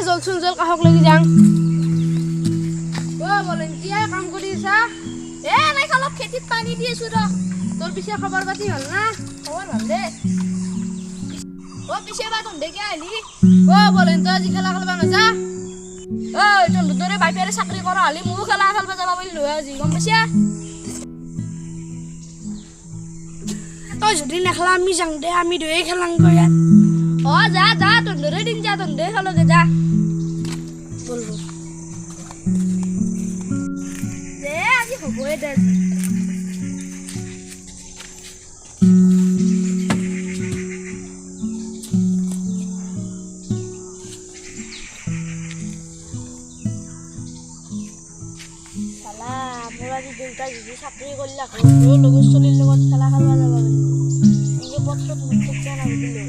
জলচোন জল কাহক লাগি যাং বলেন কি কাম কৰি আছা নাই অলপ খেতিত পানী দি আছো ৰ তোৰ পিছে খবৰ পাতি হ'ল না খবৰ ভাল দে পিছে বা তহঁতে কিয় আহিলি বলেন তই আজি খেলা খেলবা নাযা তহঁতৰ দৰে বাইপেৰে চাকৰি কৰা হ'লে ময়ো খেলা খেলবা যাবা বুলি লৈ আজি গম পাইছা তই যদি নেখেলা আমি যাং দে আমি দুয়ে খেলাং গৈ যা যা তহঁতৰে দিন যা তহঁতে খেলগে যা বলবো দে আজি হ'বই দে মোৰ আজি দেউতাই যদি চাকৰি কৰিলে লগৰ ছোৱালীৰ লগত খেলা খেলবা যাব পাৰিব এনেকৈ পথত মোক কেতিয়া নাভাবিলোঁ